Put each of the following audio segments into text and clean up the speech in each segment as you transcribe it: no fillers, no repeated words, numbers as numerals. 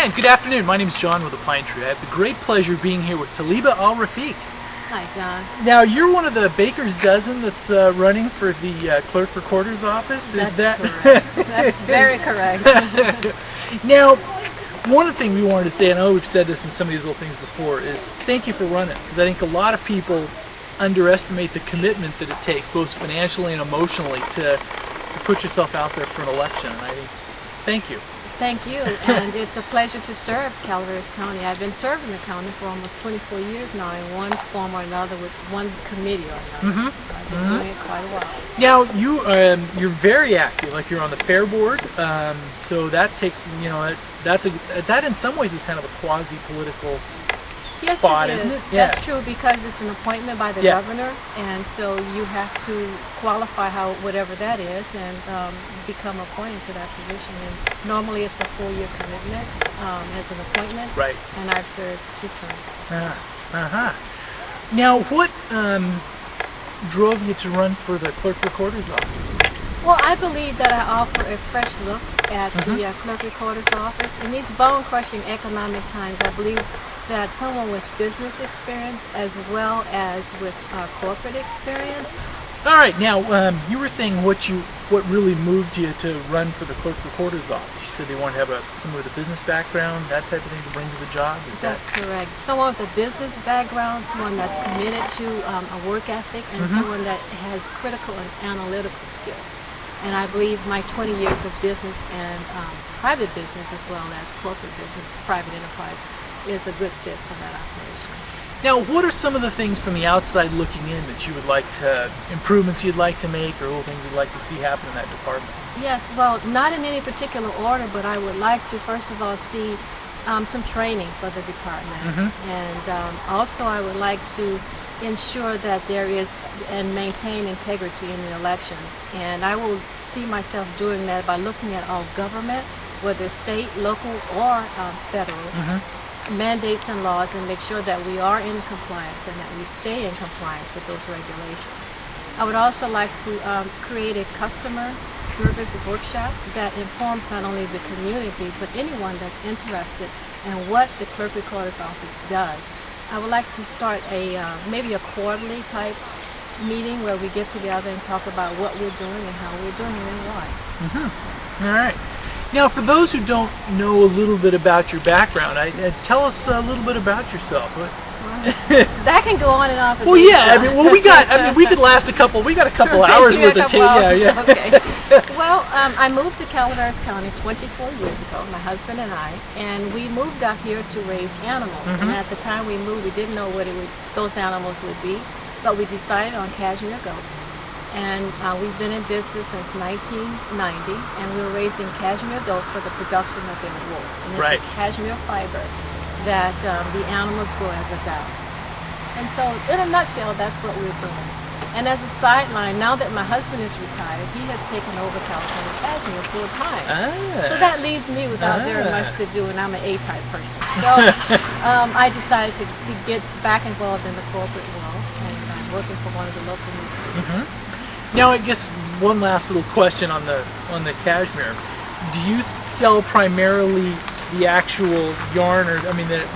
and good afternoon. My name is John with the Pine Tree. I have the great pleasure of being here with Taliba Al-Rafiq. Hi, John. Now, you're one of the baker's dozen that's running for the clerk recorder's office. That's Is that correct? That's very correct. Now, one thing we wanted to say, and I know we've said this in some of these little things before, is thank you for running. Because I think a lot of people underestimate the commitment that it takes, both financially and emotionally, to put yourself out there for an election. And I think, thank you. Thank you, and it's a pleasure to serve Calaveras County. I've been serving the county for almost 24 years now in one form or another with one committee or another. I've been doing it quite a while. Now, you're very active, like you're on the fair board, so that takes, that in some ways is kind of a quasi-political spot, isn't it? Yeah. That's true, because it's an appointment by the governor, and so you have to qualify whatever that is and become appointed to that position. And normally it's a 4-year commitment as an appointment, right? And I've served 2 terms. Now, what drove you to run for the clerk recorder's office? Well, I believe that I offer a fresh look at the clerk recorder's office. In these bone-crushing economic times, I believe that someone with business experience as well as with corporate experience. All right. Now, you were saying what really moved you to run for the clerk recorder's office. You said they wanted to have someone with a business background, that type of thing to bring to the job. That's correct. Someone with a business background, someone that's committed to a work ethic, and someone that has critical and analytical skills. And I believe my 20 years of business and private business as well as corporate business, private enterprise, is a good fit for that operation. Now, what are some of the things from the outside looking in that you would like to, improvements you'd like to make, or little things you'd like to see happen in that department? Yes, well, not in any particular order, but I would like to first of all see some training for the department. And also I would like to ensure that there is and maintain integrity in the elections. And I will see myself doing that by looking at all government, whether state, local, or federal, mandates and laws, and make sure that we are in compliance and that we stay in compliance with those regulations. I would also like to create a customer service workshop that informs not only the community but anyone that's interested in what the clerk recorder's office does. I would like to start maybe a quarterly type meeting where we get together and talk about what we're doing and how we're doing it and why. All right. Now, for those who don't know a little bit about your background, tell us a little bit about yourself. That can go on and on. Well, yeah. We could last we got a couple hours worth of tape. Yeah. Okay. Well, I moved to Calaveras County 24 years ago, my husband and I, and we moved up here to raise animals. And at the time we moved, we didn't know what those animals would be, but we decided on cashmere goats. And we've been in business since 1990, and we're raising cashmere goats for the production of their wool. And it's a cashmere fiber that the animals grow as a dye. And so, in a nutshell, that's what we're doing. And as a sideline, now that my husband is retired, he has taken over California Cashmere full time. So that leaves me without very much to do, and I'm an A-type person. So I decided to get back involved in the corporate world, and I'm working for one of the local newspapers. Now, I guess one last little question on the cashmere. Do you sell primarily the actual yarn, or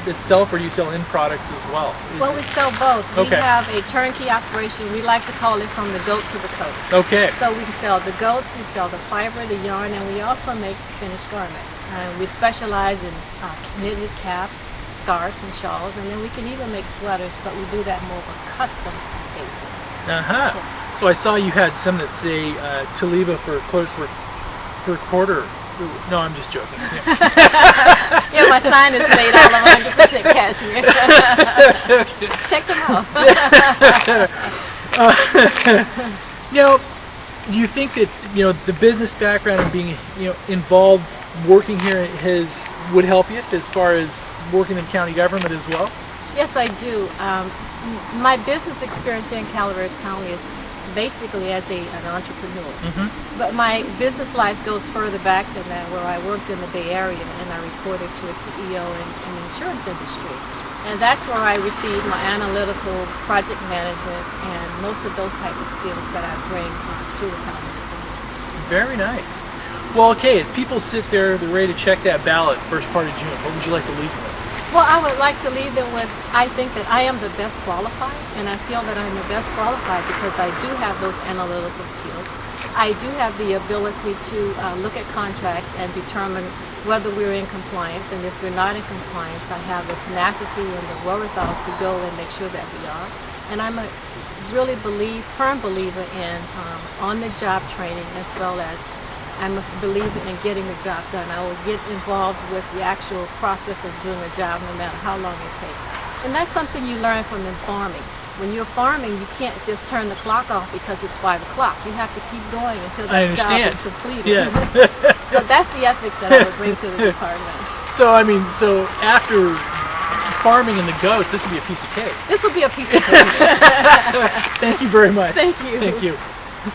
itself, or do you sell end products as well? Well, we sell both. We have a turnkey operation. We like to call it from the goat to the coat. Okay. So we sell the goats, we sell the fiber, the yarn, and we also make finished garments. We specialize in knitted caps, scarves, and shawls, and then we can even make sweaters, but we do that more of a custom basis. So I saw you had some that say Taliba for clerk recorder. No, I'm just joking. Yeah, my sign is made out of 100% cashmere. Check them out. Now, do you think that the business background and being involved working here would help you as far as working in county government as well? Yes, I do. My business experience in Calaveras County is basically as an entrepreneur. But my business life goes further back than that, where I worked in the Bay Area and I reported to a CEO in the insurance industry. And that's where I received my analytical project management and most of those type of skills that I bring to the company. Very nice. Well, okay, as people sit there, they're ready to check that ballot first part of June, what would you like to leave them with? Well, I would like to leave them with, I think that I am the best qualified, and I feel that I'm the best qualified because I do have those analytical skills. I do have the ability to look at contracts and determine whether we're in compliance, and if we're not in compliance, I have the tenacity and the wherewithal to go and make sure that we are. And I'm a really firm believer in on-the-job training, as well as I'm a believer in getting the job done. I will get involved with the actual process of doing a job no matter how long it takes. And that's something you learn from in farming. When you're farming, you can't just turn the clock off because it's 5 o'clock. You have to keep going until the job is completed. Yeah. So that's the ethics that I would bring to the department. So, I mean, so after farming and the goats, this will be a piece of cake. This will be a piece of cake. Thank you very much. Thank you. Thank you.